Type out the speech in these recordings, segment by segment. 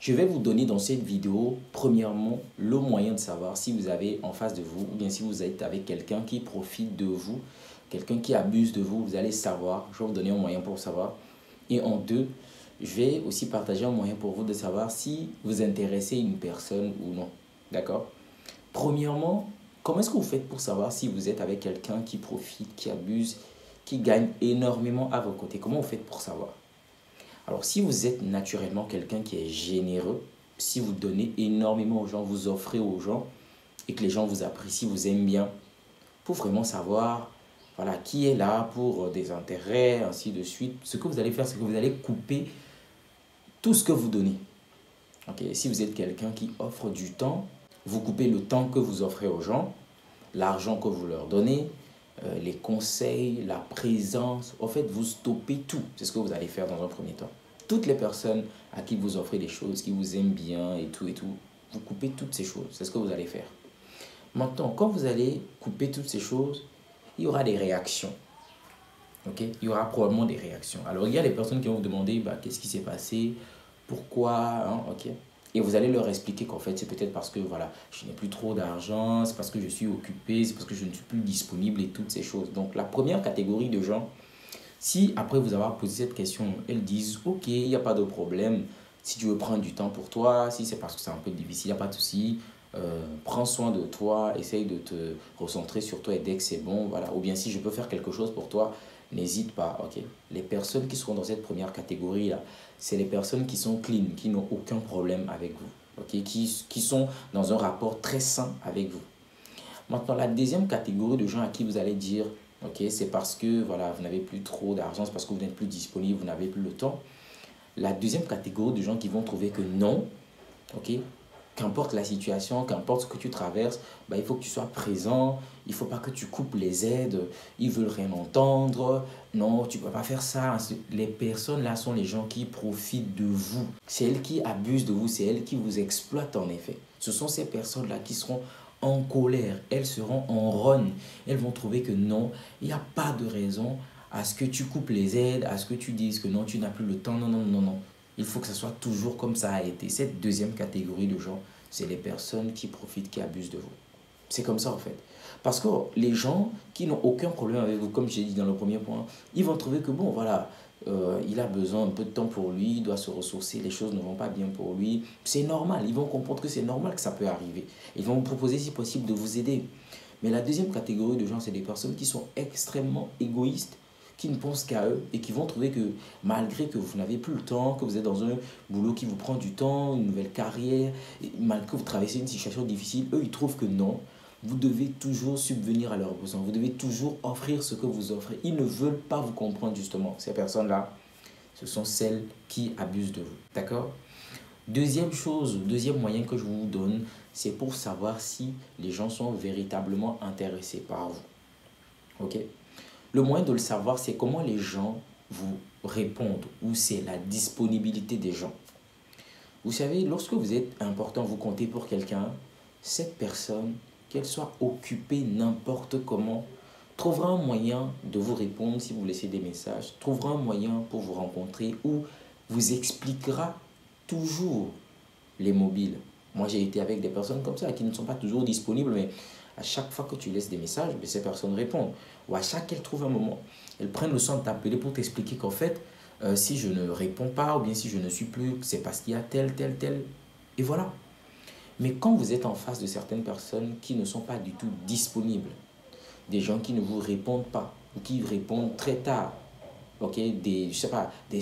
Je vais vous donner dans cette vidéo, premièrement, le moyen de savoir si vous avez en face de vous ou bien si vous êtes avec quelqu'un qui profite de vous, quelqu'un qui abuse de vous, vous allez savoir. Je vais vous donner un moyen pour savoir. Et en deux, je vais aussi partager un moyen pour vous de savoir si vous intéressez une personne ou non. D'accord? Premièrement, comment est-ce que vous faites pour savoir si vous êtes avec quelqu'un qui profite, qui abuse, qui gagne énormément à vos côtés? Comment vous faites pour savoir? Alors, si vous êtes naturellement quelqu'un qui est généreux, si vous donnez énormément aux gens, vous offrez aux gens et que les gens vous apprécient, vous aiment bien, pour vraiment savoir voilà, qui est là pour des intérêts, ainsi de suite, ce que vous allez faire, c'est que vous allez couper tout ce que vous donnez. Okay? Si vous êtes quelqu'un qui offre du temps, vous coupez le temps que vous offrez aux gens, l'argent que vous leur donnez, les conseils, la présence. En fait, vous stoppez tout. C'est ce que vous allez faire dans un premier temps. Toutes les personnes à qui vous offrez des choses, qui vous aiment bien et tout, vous coupez toutes ces choses. C'est ce que vous allez faire. Maintenant, quand vous allez couper toutes ces choses, il y aura des réactions. Okay? Il y aura probablement des réactions. Alors, il y a des personnes qui vont vous demander qu'est-ce qui s'est passé, pourquoi, hein, ok. Et vous allez leur expliquer qu'en fait, c'est peut-être parce que voilà, je n'ai plus trop d'argent, c'est parce que je suis occupé, c'est parce que je ne suis plus disponible et toutes ces choses. Donc, la première catégorie de gens, si après vous avoir posé cette question, elles disent « Ok, il n'y a pas de problème. Si tu veux prendre du temps pour toi, si c'est parce que c'est un peu difficile, il n'y a pas de souci. Prends soin de toi, essaye de te recentrer sur toi et dès que c'est bon, voilà. Ou bien si je peux faire quelque chose pour toi, n'hésite pas, ok. Les personnes qui seront dans cette première catégorie-là, c'est les personnes qui sont clean, qui n'ont aucun problème avec vous, ok, qui sont dans un rapport très sain avec vous. Maintenant, la deuxième catégorie de gens à qui vous allez dire, ok, c'est parce que voilà, vous n'avez plus trop d'argent, c'est parce que vous n'êtes plus disponible, vous n'avez plus le temps. La deuxième catégorie de gens qui vont trouver que non, ok, qu'importe la situation, qu'importe ce que tu traverses, il faut que tu sois présent, il ne faut pas que tu coupes les aides, ils veulent rien entendre, non, tu ne peux pas faire ça. Les personnes là sont les gens qui profitent de vous. C'est elles qui abusent de vous, c'est elles qui vous exploitent en effet. Ce sont ces personnes-là qui seront en colère, elles seront en rogne, elles vont trouver que non, il n'y a pas de raison à ce que tu coupes les aides, à ce que tu dises que non, tu n'as plus le temps, non, non, non, non. Il faut que ça soit toujours comme ça a été. Cette deuxième catégorie de gens, c'est les personnes qui profitent, qui abusent de vous. C'est comme ça en fait. Parce que les gens qui n'ont aucun problème avec vous, comme j'ai dit dans le premier point, ils vont trouver que bon, voilà, il a besoin un peu de temps pour lui, il doit se ressourcer, les choses ne vont pas bien pour lui. C'est normal, ils vont comprendre que c'est normal que ça peut arriver. Ils vont vous proposer si possible de vous aider. Mais la deuxième catégorie de gens, c'est des personnes qui sont extrêmement égoïstes, qui ne pensent qu'à eux et qui vont trouver que malgré que vous n'avez plus le temps, que vous êtes dans un boulot qui vous prend du temps, une nouvelle carrière, et malgré que vous traversez une situation difficile, eux, ils trouvent que non, vous devez toujours subvenir à leurs besoins, vous devez toujours offrir ce que vous offrez. Ils ne veulent pas vous comprendre justement. Ces personnes-là, ce sont celles qui abusent de vous. D'accord? Deuxième chose, deuxième moyen que je vous donne, c'est pour savoir si les gens sont véritablement intéressés par vous. Ok? Le moyen de le savoir, c'est comment les gens vous répondent ou c'est la disponibilité des gens. Vous savez, lorsque vous êtes important, vous comptez pour quelqu'un, cette personne, qu'elle soit occupée n'importe comment, trouvera un moyen de vous répondre si vous laissez des messages, trouvera un moyen pour vous rencontrer ou vous expliquera toujours les mobiles. Moi, j'ai été avec des personnes comme ça qui ne sont pas toujours disponibles, mais à chaque fois que tu laisses des messages, ces personnes répondent. Ou à chaque qu'elles trouvent un moment, elles prennent le soin de t'appeler pour t'expliquer qu'en fait, si je ne réponds pas ou bien si je ne suis plus, c'est parce qu'il y a tel. Et voilà. Mais quand vous êtes en face de certaines personnes qui ne sont pas du tout disponibles, des gens qui ne vous répondent pas ou qui répondent très tard, okay, des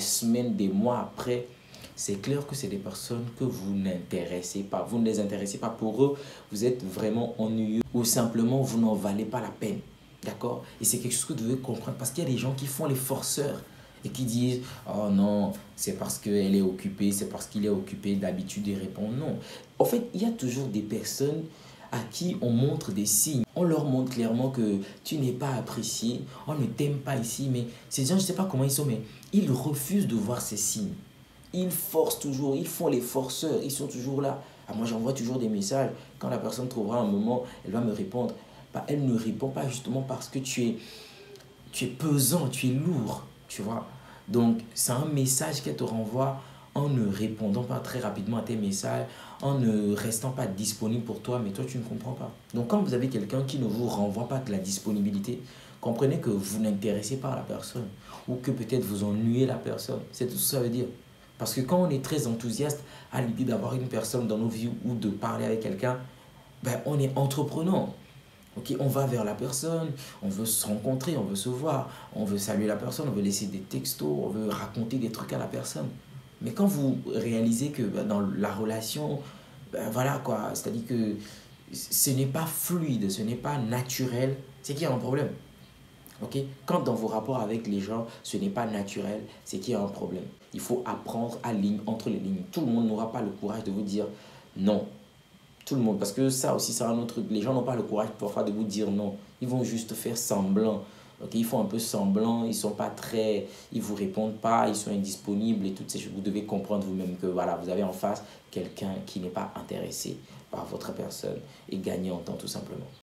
semaines, des mois après, c'est clair que c'est des personnes que vous n'intéressez pas. Vous ne les intéressez pas pour eux. Vous êtes vraiment ennuyeux ou simplement vous n'en valez pas la peine. D'accord? Et c'est quelque chose que vous devez comprendre parce qu'il y a des gens qui font les forceurs et qui disent « Oh non, c'est parce qu'elle est occupée, c'est parce qu'il est occupé, d'habitude il répond non. » En fait, il y a toujours des personnes à qui on montre des signes. On leur montre clairement que tu n'es pas apprécié, on ne t'aime pas ici, mais ces gens, je ne sais pas comment ils sont, mais ils refusent de voir ces signes. Ils forcent toujours, ils font les forceurs, ils sont toujours là. Moi, j'envoie toujours des messages. Quand la personne trouvera un moment, elle va me répondre. Elle ne répond pas justement parce que tu es pesant, tu es lourd, tu vois. Donc, c'est un message qu'elle te renvoie en ne répondant pas très rapidement à tes messages, en ne restant pas disponible pour toi, mais toi tu ne comprends pas. Donc quand vous avez quelqu'un qui ne vous renvoie pas de la disponibilité, comprenez que vous n'intéressez pas la personne ou que peut-être vous ennuyez la personne. C'est tout ce que ça veut dire. Parce que quand on est très enthousiaste à l'idée d'avoir une personne dans nos vies ou de parler avec quelqu'un, ben, on est entreprenant. Ok, on va vers la personne, on veut se rencontrer, on veut se voir, on veut saluer la personne, on veut laisser des textos, on veut raconter des trucs à la personne. Mais quand vous réalisez que ben, dans la relation, ben, voilà quoi, c'est-à-dire que ce n'est pas fluide, ce n'est pas naturel, c'est qu'il y a un problème. Ok, quand dans vos rapports avec les gens, ce n'est pas naturel, c'est qu'il y a un problème. Il faut apprendre à ligne entre les lignes. Tout le monde n'aura pas le courage de vous dire non. Tout le monde, parce que ça aussi, c'est un autre truc. Les gens n'ont pas le courage parfois de vous dire non. Ils vont juste faire semblant. Ok, ils font un peu semblant, ils sont pas très, ils vous répondent pas, ils sont indisponibles et toutes ces choses. Vous devez comprendre vous-même que voilà, vous avez en face quelqu'un qui n'est pas intéressé par votre personne et gagner en temps tout simplement.